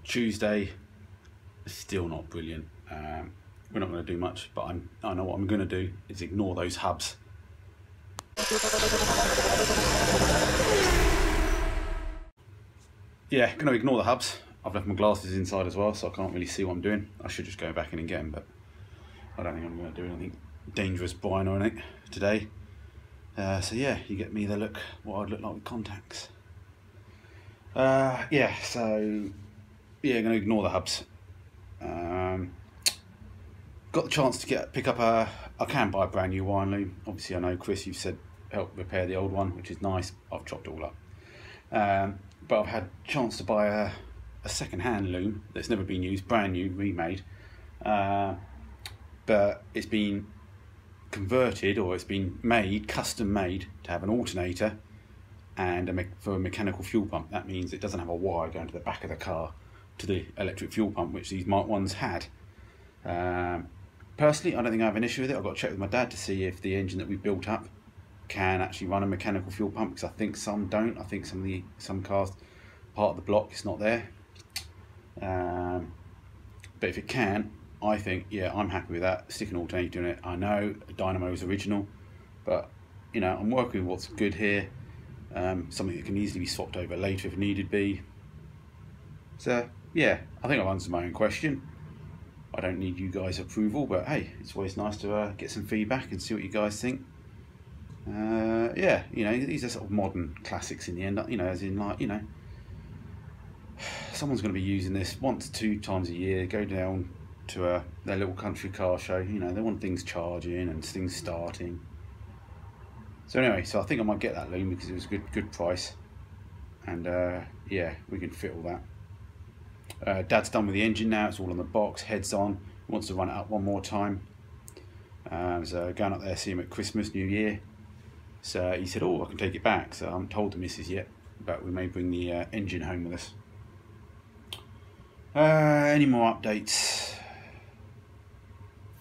Tuesday, still not brilliant. We're not going to do much, but I know what I'm going to do is ignore those hubs. Yeah, going to ignore the hubs. I've left my glasses inside as well, so I can't really see what I'm doing. I should just go back in and get them, but I don't think I'm going to do anything dangerous, Brian, or anything today. So yeah, you get me the look, what I'd look like with contacts. Yeah, so yeah, going to ignore the hubs. Got the chance to pick up I can buy a brand new wine loom. Obviously, I know Chris, you've said help repair the old one, which is nice. I've chopped it all up. But I've had a chance to buy a second-hand loom that's never been used, brand new, remade. But it's been converted, or it's been made, custom made, to have an alternator and for a mechanical fuel pump. That means it doesn't have a wire going to the back of the car to the electric fuel pump, which these Mk1s had. Personally, I don't think I have an issue with it. I've got to check with my dad to see if the engine that we built up can actually run a mechanical fuel pump, because I think some don't. I think some cars, part of the block is not there. But if it can, I think, yeah, I'm happy with that. Stick an alternator in it. I know the dynamo is original, but you know, I'm working with what's good here. Something that can easily be swapped over later if needed be. So yeah, I think I've answered my own question. I don't need you guys' approval, but hey, it's always nice to get some feedback and see what you guys think. Yeah, you know, these are sort of modern classics in the end, you know, as in, like, you know, someone's going to be using this 1 to 2 times a year, go down to their little country car show, you know, they want things charging and things starting. So anyway, so I think I might get that loom because it was a good price, and yeah, we can fit all that. Dad's done with the engine now, it's all on the box, heads on, he wants to run it up one more time. So going up there, see him at Christmas, New Year. So he said, oh, I can take it back. So I haven't told the missus yet, but we may bring the engine home with us. Any more updates?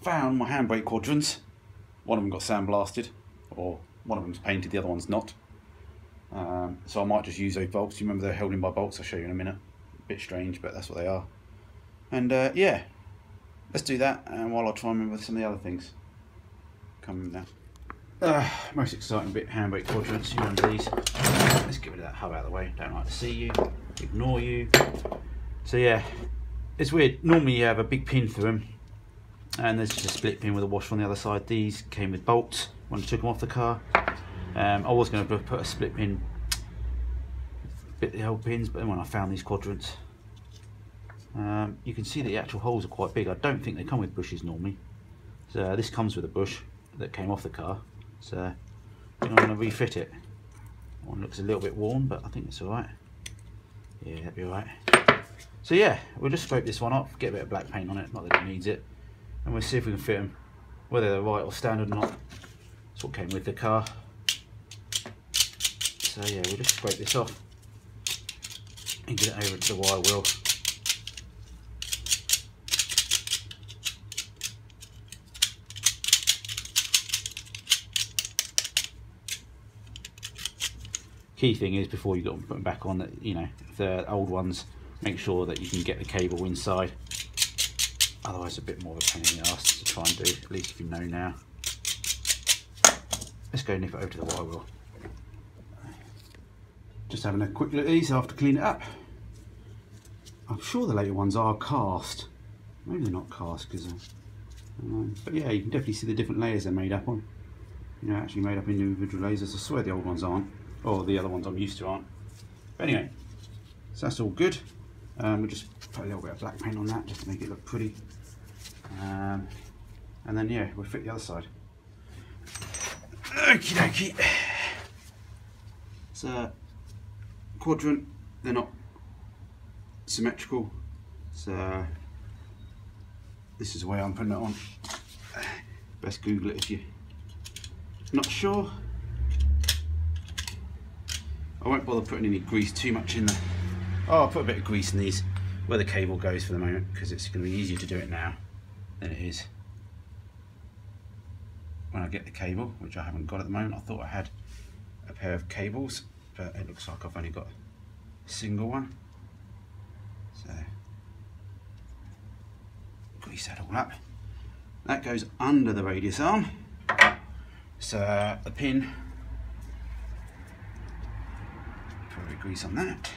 Found my handbrake quadrants. One of them got sandblasted, or one of them's painted, the other one's not. So I might just use those bolts. You remember they're held in by bolts? I'll show you in a minute. A bit strange, but that's what they are. And yeah, let's do that, and while I try and remember some of the other things coming now. Most exciting bit, handbrake quadrants, you remember these. Let's get rid of that hub out of the way, don't like to see you, ignore you. So yeah, it's weird, normally you have a big pin through them, and there's just a split pin with a washer on the other side. These came with bolts when I took them off the car. I was going to put a split pin, bit the old pins, but then when I found these quadrants, you can see that the actual holes are quite big. I don't think they come with bushes normally. So this comes with a bush that came off the car. So I think I'm going to refit it. One looks a little bit worn, but I think it's alright. Yeah, that'd be alright. So yeah, we'll just scrape this one off, get a bit of black paint on it, not that it needs it, and we'll see if we can fit them, whether they're right or standard or not. That's what came with the car. So yeah, we'll just scrape this off and get it over to the wire wheel. Key thing is, before you put them back on, that, you know, if they're old ones, make sure that you can get the cable inside. Otherwise, it's a bit more of a pain in the arse to try and do, at least if you know now. Let's go nip it over to the wire wheel. Just having a quick look at these after cleaning it up. I'm sure the later ones are cast. Maybe they're not cast, because but yeah, you can definitely see the different layers they're made up on. You know, actually made up in individual lasers. I swear the old ones aren't. Or the other ones I'm used to aren't. But anyway, so that's all good. We'll just put a little bit of black paint on that just to make it look pretty. And then yeah, we'll fit the other side. Okie dokie. So quadrant, they're not symmetrical. So this is the way I'm putting it on. Best Google it if you're not sure. I won't bother putting any grease too much in there. Oh, I'll put a bit of grease in these where the cable goes for the moment, because it's going to be easier to do it now than it is when I get the cable, which I haven't got at the moment. I thought I had a pair of cables, but it looks like I've only got a single one. So grease that all up. That goes under the radius arm. So the pin, put a bit of grease on that,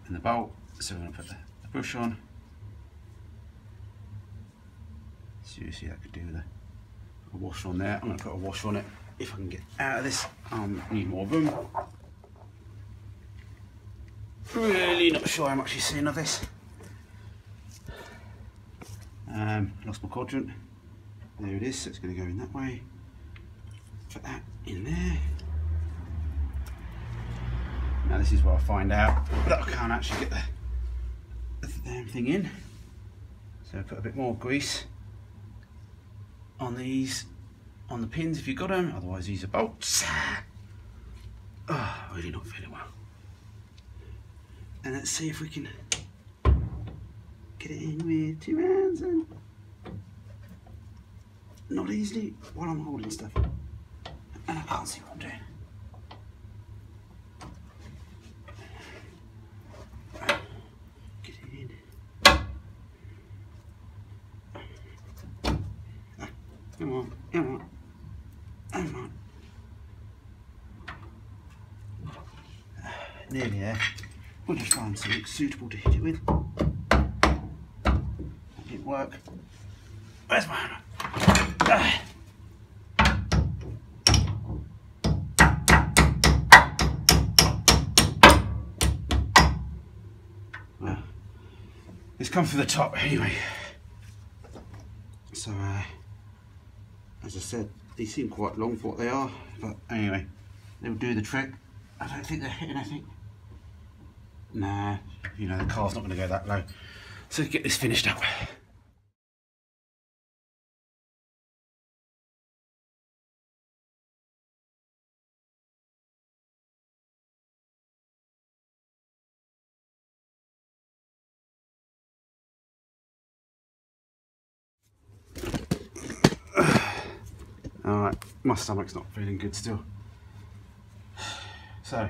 and the bolt. So we're going to put the bush on. Seriously, that could do with a wash on there. I'm going to put a wash on it if I can get out of this. I need more room. Really not sure how much you're seeing of this. Lost my quadrant. There it is, so it's going to go in that way. Put that in there. Now this is where I find out that I can't actually get the damn thing in. So put a bit more grease on these, on the pins if you've got them, otherwise these are bolts. Oh, really not feeling well. And let's see if we can get it in with 2 hands and not easily while I'm holding stuff. And I can't see what I'm doing. Get it in. Come on, come on, come on. Nearly there. We'll just find something suitable to hit it with. That didn't work. Where's my hammer? Well, it's come through the top anyway. So, as I said, these seem quite long for what they are, but anyway, they'll do the trick. I don't think they're hitting anything. Nah, you know, the car's not going to go that low. So let's get this finished up. Alright, my stomach's not feeling good still. So,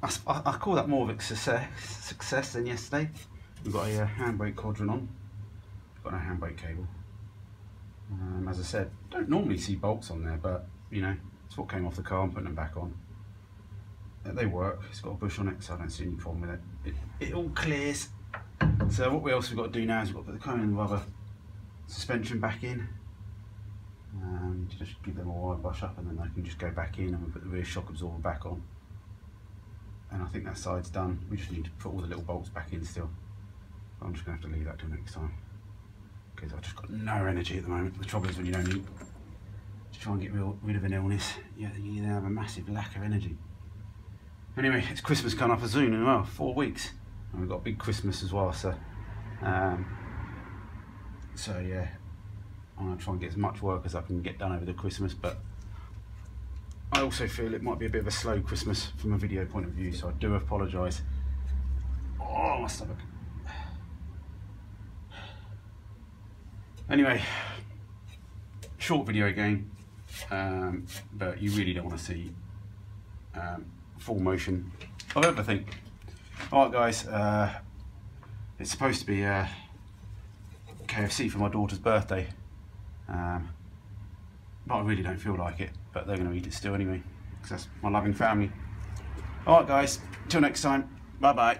I call that more of a success than yesterday. We've got a handbrake quadrant on. We've got no handbrake cable. As I said, don't normally see bolts on there, but you know, it's what came off the car. I'm putting them back on. They work. It's got a bush on it, so I don't see any problem with it. It all clears. So what else we've got to do now is we've got to put the cone and rubber suspension back in. Just give them a wire brush up, and then they can just go back in, and we'll put the rear shock absorber back on. And I think that side's done. We just need to put all the little bolts back in still. I'm just going to have to leave that till next time, because I've just got no energy at the moment. The trouble is when you don't eat, to try and get rid of an illness, you have a massive lack of energy. Anyway, it's Christmas coming up soon as well, 4 weeks. And we've got a big Christmas as well, so yeah, I'm going to try and get as much work as I can get done over the Christmas, but I also feel it might be a bit of a slow Christmas from a video point of view, so I do apologise. Oh, my stomach. Anyway, short video again, but you really don't want to see full motion of everything. Alright guys, it's supposed to be KFC for my daughter's birthday, but I really don't feel like it, but they're going to eat it still anyway, because that's my loving family. Alright guys, till next time, bye bye.